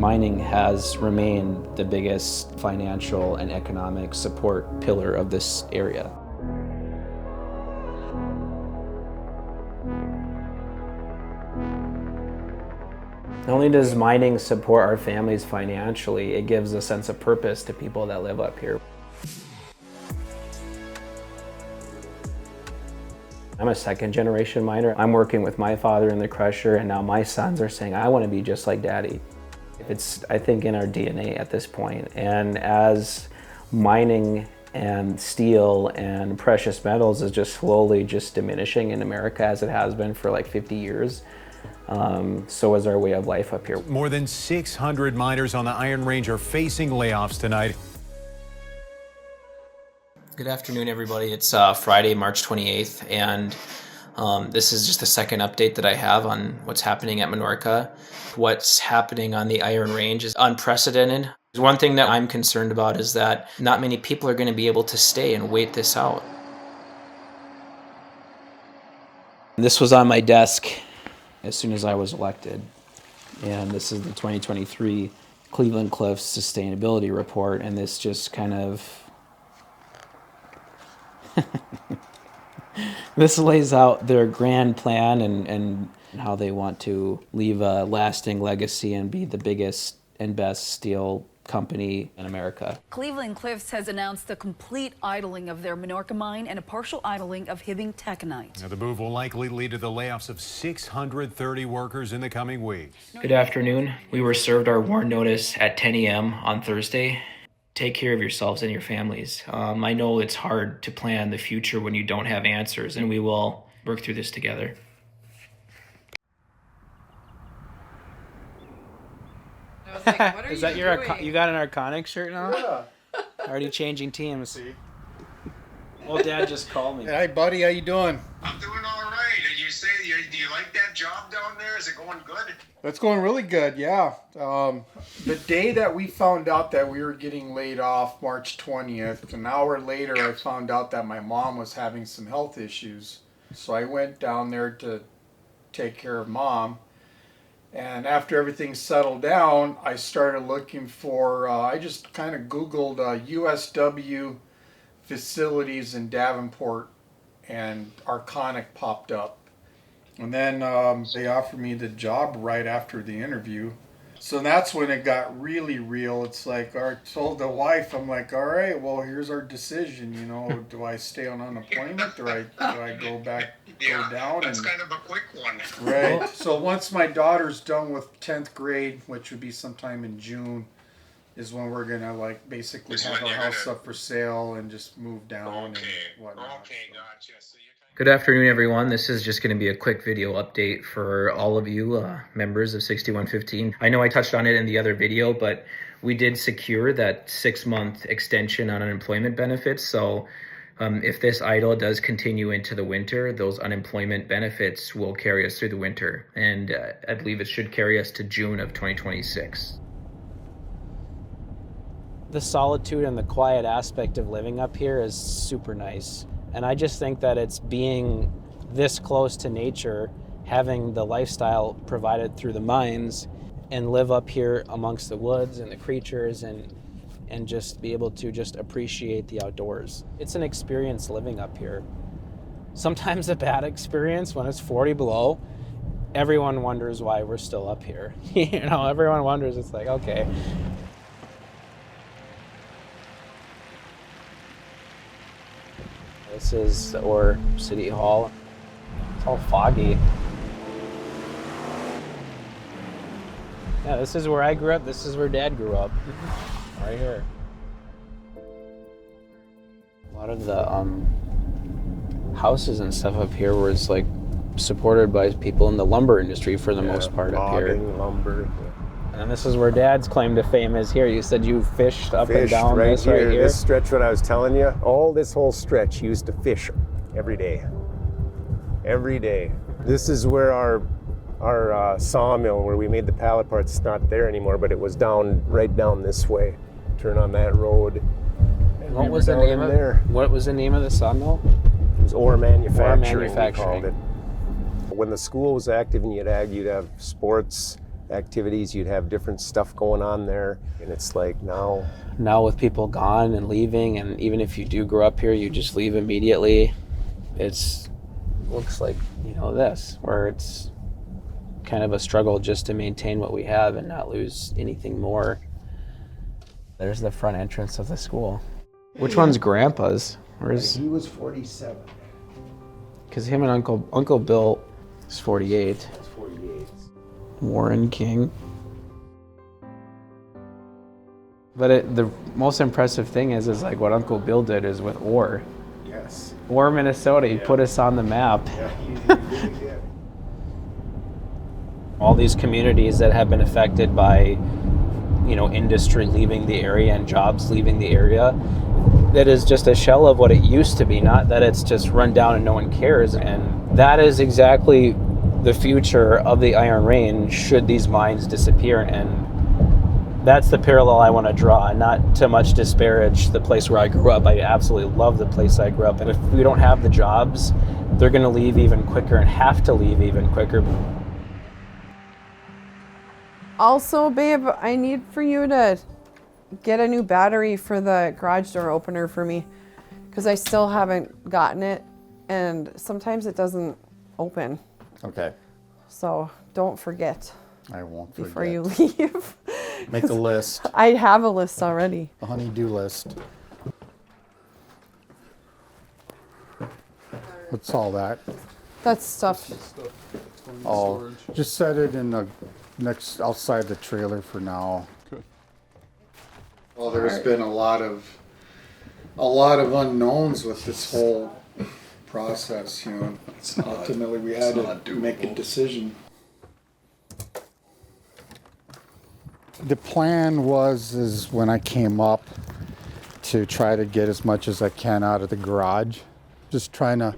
mining has remained the biggest financial and economic support pillar of this area. Not only does mining support our families financially, it gives a sense of purpose to people that live up here. I'm a second generation miner. I'm working with my father in the crusher, and now my sons are saying, I want to be just like Daddy. It's, I think, in our DNA at this point. And as mining and steel and precious metals is just slowly just diminishing in America, as it has been for like 50 years, so is our way of life up here. More than 600 miners on the Iron Range are facing layoffs tonight. Good afternoon, everybody. It's Friday, March 28th, and this is just the second update that I have on what's happening at Minorca. What's happening on the Iron Range is unprecedented. One thing that I'm concerned about is that not many people are going to be able to stay and wait this out. This was on my desk as soon as I was elected, and this is the 2023 Cleveland-Cliffs Sustainability Report, and this just kind of this lays out their grand plan and how they want to leave a lasting legacy and be the biggest and best steel company in America. Cleveland-Cliffs has announced the complete idling of their Minorca mine and a partial idling of Hibbing Taconite. Now, the move will likely lead to the layoffs of 630 workers in the coming weeks. Good afternoon. We were served our warn notice at 10 a.m. on Thursday. Take care of yourselves and your families. I know it's hard to plan the future when you don't have answers, and we will work through this together. I was like, what are Is that you your doing? you got an Arconic shirt now? Yeah. Already changing teams. See? Well, Dad just called me. Hey, buddy, how you doing? I'm doing all right. And you say, do you like that job down there? Is it going good? That's going really good, yeah. The day that we found out that we were getting laid off, March 20th, an hour later I found out that my mom was having some health issues. So I went down there to take care of Mom. And after everything settled down, I started looking for, I just kind of Googled USW facilities in Davenport, and Arconic popped up. And then they offered me the job right after the interview. So that's when it got really real. It's like, I told the wife, I'm like, all right, well, here's our decision. You know, do I stay on unemployment or do I go back, go down? That's and, kind of a quick one. right. So once my daughter's done with 10th grade, which would be sometime in June, is when we're going to like basically Is have when our you're house gonna- up for sale and just move down Okay. and whatnot. Okay, So. gotcha. So you're Good afternoon, everyone. This is just going to be a quick video update for all of you members of 6115. I know I touched on it in the other video, but we did secure that 6-month extension on unemployment benefits. So if this idle does continue into the winter, those unemployment benefits will carry us through the winter. And I believe it should carry us to June of 2026. The solitude and the quiet aspect of living up here is super nice. And I just think that it's being this close to nature, having the lifestyle provided through the mines, and live up here amongst the woods and the creatures and just be able to just appreciate the outdoors. It's an experience living up here. Sometimes a bad experience when it's 40 below. Everyone wonders why we're still up here. You know, everyone wonders. It's like, okay. This is or City Hall. It's all foggy. Yeah, this is where I grew up. This is where Dad grew up. Right here. A lot of the houses and stuff up here was like supported by people in the lumber industry for the most part up here. Lumber. And this is where Dad's claim to fame is here. You said you fished up and down right this here, right here. This stretch, what I was telling you, all this whole stretch used to fish every day. Every day. This is where our sawmill, where we made the pallet parts, it's not there anymore, but it was right down this way. Turn on that road. What was the name of there? What was the name of the sawmill? It was ore manufacturing. Ore manufacturing. We called it. When the school was active and you'd have sports activities. You'd have different stuff going on there. And it's like now with people gone and leaving, and even if you do grow up here, you just leave immediately. Looks like, this, where it's kind of a struggle just to maintain what we have and not lose anything more. There's the front entrance of the school. Which one's Grandpa's? he was 47. Because him and Uncle Bill is 48. That's 48. Warren King. But the most impressive thing is like what Uncle Bill did is with ore. Yes. Ore, Minnesota, he put us on the map. Yeah, he really did. All these communities that have been affected by, industry leaving the area and jobs leaving the area, that is just a shell of what it used to be, not that it's just run down and no one cares. And that is exactly the future of the Iron Range should these mines disappear. And that's the parallel I want to draw, and not to much disparage the place where I grew up. I absolutely love the place I grew up. And if we don't have the jobs, they're going to leave even quicker and have to leave even quicker. Also, babe, I need for you to get a new battery for the garage door opener for me, because I still haven't gotten it, and sometimes it doesn't open. Okay, So don't forget I won't forget. before you leave. Make a list, I have a list already. a honey-do list. What's all that? That's stuff. Oh, just set it in the next, outside the trailer for now. Well, there's been a lot of unknowns with this whole process, Ultimately, we had to make a decision. The plan is when I came up to try to get as much as I can out of the garage. Just trying to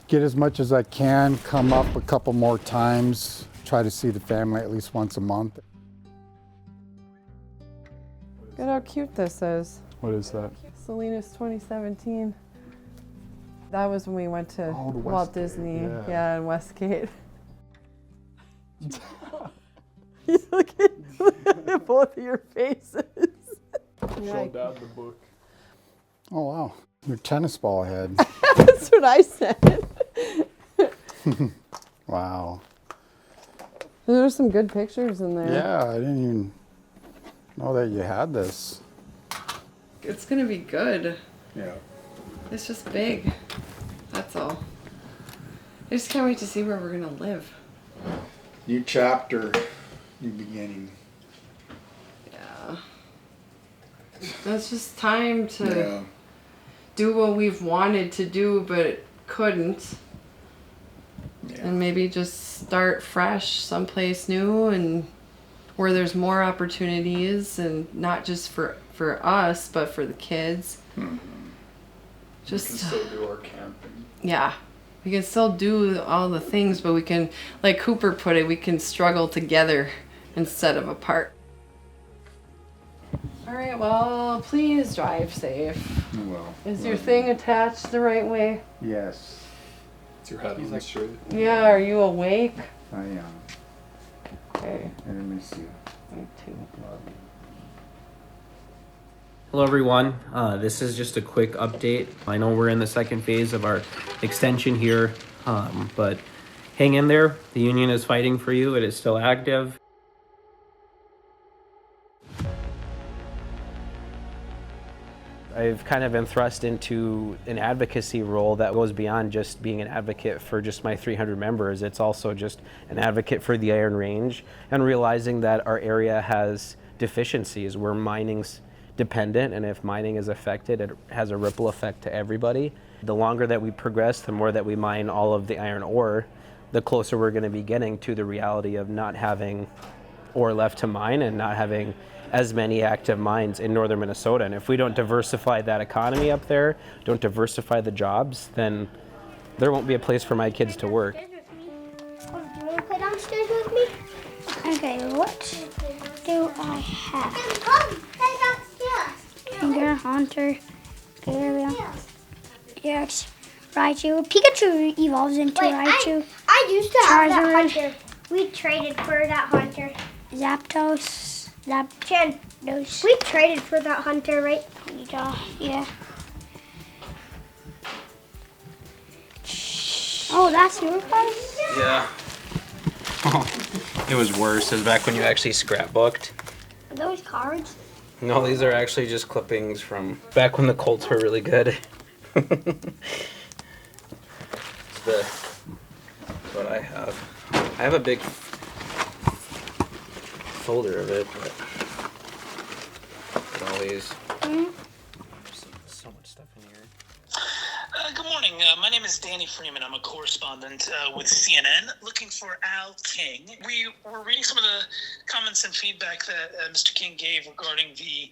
get as much as I can, come up a couple more times, try to see the family at least once a month. Look at how cute this is. What is that? Salinas 2017. That was when we went to Oh, the Walt Westgate, Disney. yeah. Yeah, in Westgate. Look at both of your faces. Show Dad the book. Oh wow, your tennis ball head. That's what I said. Wow. There's some good pictures in there. Yeah, I didn't even know that you had this. It's gonna be good. Yeah. It's just big. That's all. I just can't wait to see where we're gonna live. New chapter, new beginning. Yeah. It's just time to do what we've wanted to do but couldn't. Yeah. And maybe just start fresh someplace new and where there's more opportunities, and not just for us but for the kids. Mm-hmm. Just We can still do our camping. yeah, we can still do all the things, but we can, like Cooper put it, we can struggle together instead of apart. All right, well, please drive safe. Well. Is your thing attached the right way? Yes, Is your hat on the straight? Yeah, are you awake? I am. Okay, And let me see. me too. Hello everyone, this is just a quick update. I know we're in the second phase of our extension here, but hang in there. The union is fighting for you. It is still active. I've kind of been thrust into an advocacy role that goes beyond just being an advocate for just my 300 members. It's also just an advocate for the Iron Range, and realizing that our area has deficiencies. We're mining's dependent, and if mining is affected, it has a ripple effect to everybody. The longer that we progress, the more that we mine all of the iron ore, the closer we're going to be getting to the reality of not having ore left to mine and not having as many active mines in northern Minnesota. And if we don't diversify that economy up there, don't diversify the jobs, then there won't be a place for my kids to work. Do you want to play downstairs with me? Okay, what do I have? Come, play downstairs. Finger, Hunter, Gary, yes, Raichu. Pikachu evolves into Raichu. I used to have that Hunter. We traded for that Hunter. Zapdos. Zapdos. We traded for that hunter, right? Yeah. Oh, that's your house? Yeah. It was worse. It was back when you actually scrapbooked. Are those cards? No, these are actually just clippings from back when the Colts were really good. It's what I have. I have a big folder of it, but all these. So much stuff in here. Good morning. My name is Danny Freeman. I'm a correspondent with CNN looking for Al King. We were reading some of the comments and feedback that Mr. King gave regarding the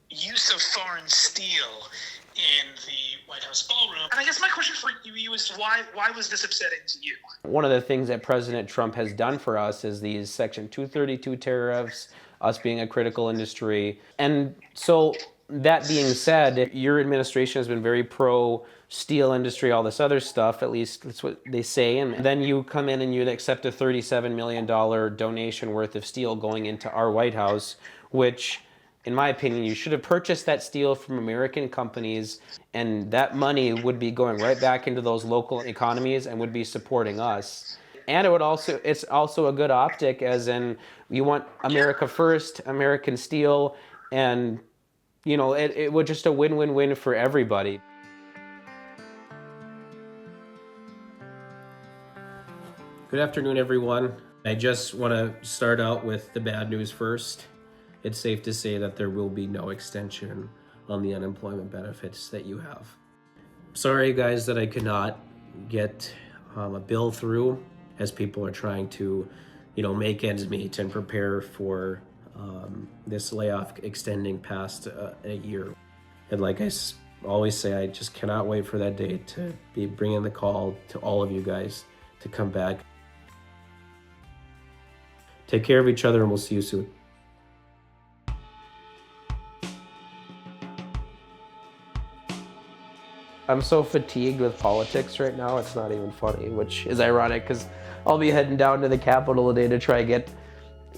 use of foreign steel in the White House ballroom. And I guess my question for you is why was this upsetting to you? One of the things that President Trump has done for us is these Section 232 tariffs, us being a critical industry. And so that being said, your administration has been very pro steel industry, all this other stuff, at least that's what they say. And then you come in and you'd accept a $37 million donation worth of steel going into our White House, which, in my opinion, you should have purchased that steel from American companies, and that money would be going right back into those local economies and would be supporting us. And it's also a good optic, as in you want America first, American steel, and you know, it was just a win-win-win for everybody. Good afternoon, everyone. I just want to start out with the bad news first. It's safe to say that there will be no extension on the unemployment benefits that you have. Sorry, guys, that I could not get a bill through, as people are trying to, make ends meet and prepare for this layoff extending past a year. And like I always say, I just cannot wait for that day to be bringing the call to all of you guys to come back. Take care of each other, and we'll see you soon. I'm so fatigued with politics right now, it's not even funny, which is ironic because I'll be heading down to the Capitol today to try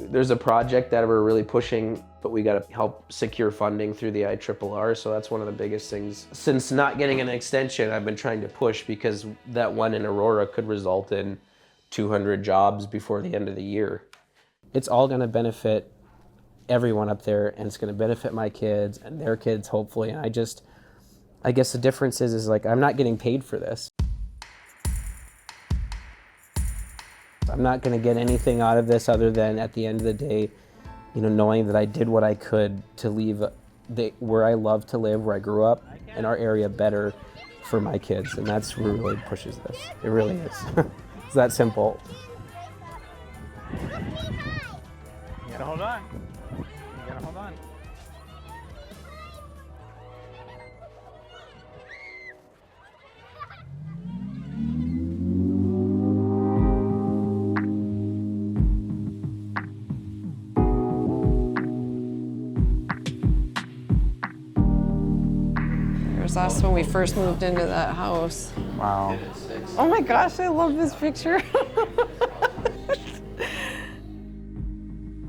there's a project that we're really pushing, but we got to help secure funding through the IRRR, so that's one of the biggest things. Since not getting an extension, I've been trying to push because that one in Aurora could result in 200 jobs before the end of the year. It's all going to benefit everyone up there, and it's going to benefit my kids and their kids, hopefully. And I guess the difference is like I'm not getting paid for this. I'm not going to get anything out of this other than at the end of the day, knowing that I did what I could to leave where I love to live, where I grew up, in our area better for my kids. And that's what really pushes this. It really is. It's that simple. You gotta hold on. You gotta hold on. Us when we first moved into that house. Wow. Oh my gosh, I love this picture.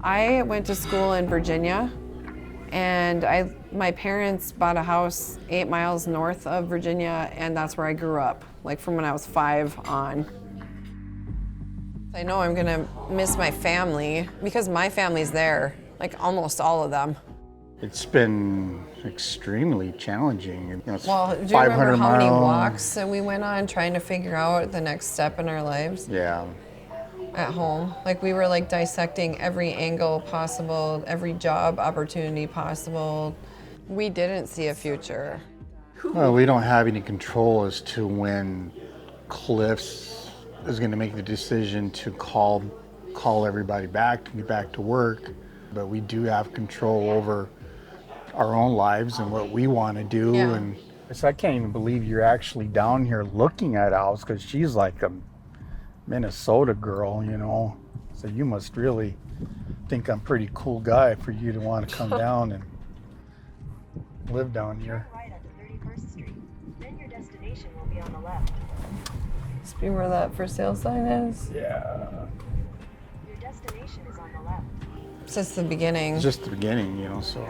I went to school in Virginia, and my parents bought a house 8 miles north of Virginia, and that's where I grew up, like from when I was 5 on. I know I'm gonna miss my family because my family's there, like almost all of them. It's been extremely challenging. Well, do you remember how many walks that we went on trying to figure out the next step in our lives? Yeah. At home. Like we were dissecting every angle possible, every job opportunity possible. We didn't see a future. Well, we don't have any control as to when Cliffs is going to make the decision to call everybody back to get back to work. But we do have control over our own lives and what we want to do. Yeah. And I can't even believe you're actually down here looking at Alice, because she's like a Minnesota girl, so you must really think I'm a pretty cool guy for you to want to come down and live down here. Right at the 31st Street. Then your destination will be on the left. Must be where that for sale sign is. Yeah. Your destination is on the left. Since the beginning. It's just the beginning, you know, so.